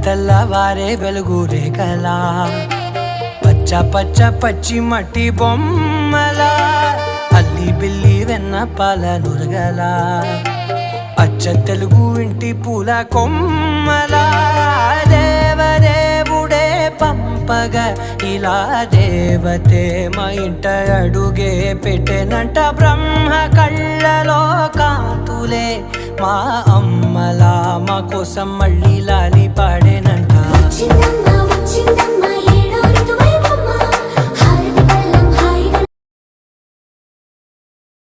తెల్లవారే వెలుగు రేఖలా పచ్చ పచ్చ పచ్చి మట్టి బొమ్మలా అల్లి బిల్లి వెన్న పాల నురగలా అచ్చ తెలుగు ఇంటి పూల కొమ్మలా దేవదేవుడే పంపగా ఇలా దేవతే మా ఇంట అడుగే పెట్టెనంట బ్రహ్మ కళ్ళలో కాంతులే మా అమ్మలా మా కోసం మళ్ళీ లాలి పాడేనంట.